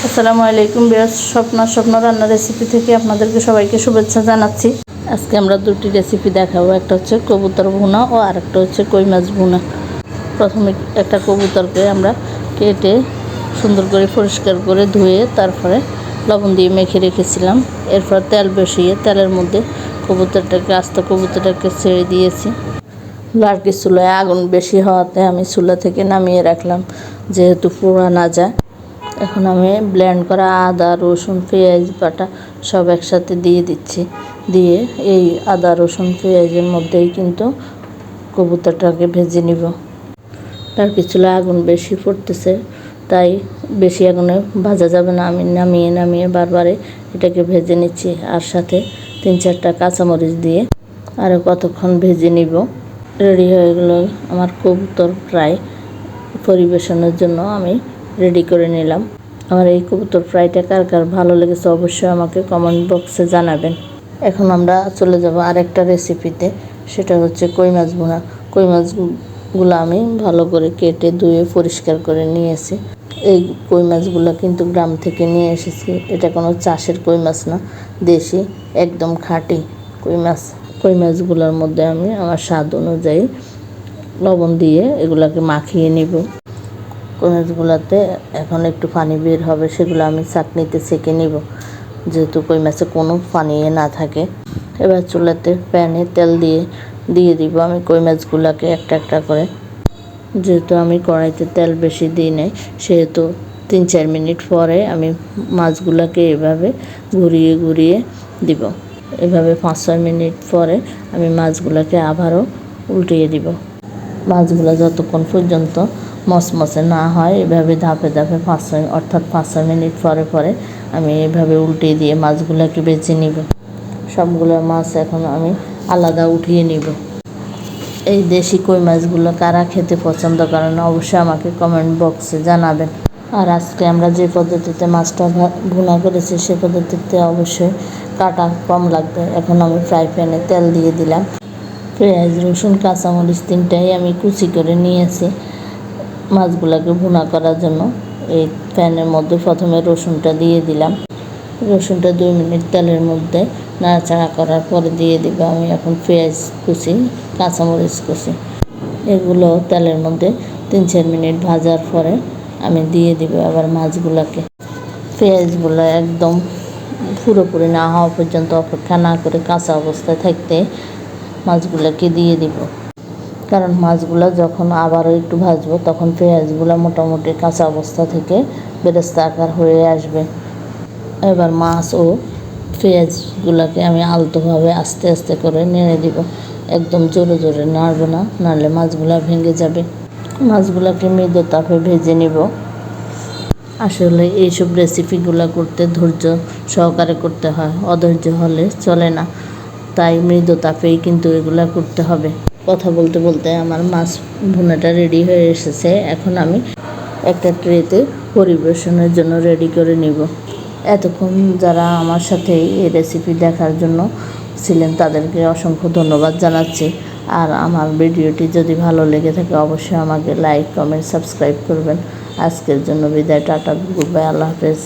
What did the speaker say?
আসসালামু আলাইকুম বিয়াস, স্বপ্ন রান্না রেসিপি থেকে আপনাদেরকে সবাইকে শুভেচ্ছা জানাচ্ছি। আজকে আমরা দুটি রেসিপি দেখাবো। একটা হচ্ছে কবুতর ভুনা ও আরেকটা হচ্ছে কই মাছ ভুনা। প্রথমে একটা কবুতরকে আমরা কেটে সুন্দর করে পরিষ্কার করে ধুয়ে তারপরে লবণ দিয়ে মেখে রেখেছিলাম। এরপর তেল বসিয়ে তেলের মধ্যে আস্ত কবুতরটাকে ছেড়ে দিয়েছি। লাড়কি চুলায় আগুন বেশি হওয়াতে আমি চুলা থেকে নামিয়ে রাখলাম, যেহেতু পোড়া না যায়। এখন আমি ব্লেন্ড করা আদা, রসুন, পেঁয়াজ বাটা সব একসাথে দিয়ে দিচ্ছি। দিয়ে এই আদা, রসুন, পেঁয়াজের মধ্যেই কিন্তু কবুতরটাকে ভেজে নিব। লাড়কি চুলায় আগুন বেশি পড়তেছে, তাই বেশি আগুনে ভাজা যাবে না। আমি নামিয়ে বারবারে এটাকে ভেজে নিচ্ছি। আর সাথে 3-4টা কাঁচামরিচ দিয়ে আরও কতক্ষণ ভেজে নিব। রেডি হয়ে গেল আমার কবুতর ফ্রাই। পরিবেশনের জন্য আমি রেডি করে নিলাম। আমার এই কবুতর ফ্রাইটা কার কার ভালো লেগেছে অবশ্যই আমাকে কমেন্ট বক্সে জানাবেন। এখন আমরা চলে যাব আরেকটা রেসিপিতে, সেটা হচ্ছে কই মাছ ভুনা। কই মাছগুলো আমি ভালো করে কেটে ধুয়ে পরিষ্কার করে নিয়েছি। এই কই মাছগুলো কিন্তু গ্রাম থেকে নিয়ে এসেছি। এটা কোনো চাষের কই মাছ না, দেশি একদম খাঁটি কই মাছ। কই মাছগুলোর মধ্যে আমি আমার স্বাদ অনুযায়ী লবণ দিয়ে এগুলোকে মাখিয়ে নিব। কই মাছগুলোতে এখন একটু পানি বের হবে, সেগুলো আমি চাটনিতে ছেঁকে নিব, যেহেতু কই মাছে কোনো পানি না থাকে। এবার চুলাতে প্যানে তেল দিয়ে দিব আমি কই মাছগুলোকে একটা করে। যেহেতু আমি কড়াইতে তেল বেশি দিই নাই, সেহেতু 3-4 মিনিট পরে আমি মাছগুলোকে এভাবে ঘুরিয়ে দিব। এভাবে 5-6 মিনিট পরে আমি মাছগুলোকে আবারও উল্টিয়ে দিব। মাছগুলো যতক্ষণ পর্যন্ত মচমচে না হয়, এভাবে ধাপে 5-6 মিনিট পরে আমি এভাবে উল্টিয়ে দিয়ে মাছগুলোকে বেছে নিব। সবগুলো মাছ এখন আমি আলাদা উঠিয়ে নিব। এই দেশি কই মাছগুলো কারা খেতে পছন্দ করেন অবশ্যই আমাকে কমেন্ট বক্সে জানাবেন। আর আজকে আমরা যে পদ্ধতিতে মাছটা ভুনা করেছি সে পদ্ধতিতে অবশ্যই কাটা কম লাগবে। এখন আমি ফ্রাই প্যানে তেল দিয়ে দিলাম। পেঁয়াজ, রসুন, কাঁচামরিচ 3টাই আমি কুচি করে নিয়েছি মাছগুলোকে ভুনা করার জন্য। এই প্যানের মধ্যে প্রথমে রসুনটা দিয়ে দিলাম। রসুনটা 2 মিনিট তেলের মধ্যে নাড়াচাড়া করার পরে দিয়ে দিব আমি এখন পেঁয়াজ কুচি, কাঁচামরিচ কুচি। এগুলো তেলের মধ্যে 3-4 মিনিট ভাজার পরে আমি দিয়ে দিব আবার মাছগুলোকে। পেঁয়াজগুলো একদম পুরোপুরি না হওয়া পর্যন্ত অপেক্ষা না করে কাঁচা অবস্থায় থাকতে মাছগুলোকে দিয়ে দিব। কারণ মাছগুলো যখন আবারও একটু ভাজবো তখন পেঁয়াজগুলো মোটামুটি কাঁচা অবস্থা থেকে বেরেস্তা আকার হয়ে আসবে। এবার মাছ ও পেঁয়াজগুলোকে আমি আলতোভাবে আস্তে করে নেড়ে দিব। একদম জোরে নাড়বো না, নাড়লে মাছগুলো ভেঙে যাবে। মাছগুলোকে মৃদু তাপে ভেজে নিব। আসলে এইসব রেসিপিগুলো করতে ধৈর্য সহকারে করতে হয়, অধৈর্য হলে চলে না। তাই মৃদু তাপেই কিন্তু এগুলা করতে হবে। কথা বলতে আমার মাছ ভুনাটা রেডি হয়ে এসেছে। এখন আমি একটা ট্রেতে পরিবেশনের জন্য রেডি করে নিব। এতক্ষণ যারা আমার সাথে এই রেসিপি দেখার জন্য ছিলেন তাদেরকে অসংখ্য ধন্যবাদ জানাচ্ছি। আর আমার ভিডিওটি যদি ভালো লেগে থাকে অবশ্যই আমাকে লাইক, কমেন্ট, সাবস্ক্রাইব করবেন। আজকের জন্য বিদায়, টাটা, গুড বাই, আল্লাহ হাফেজ।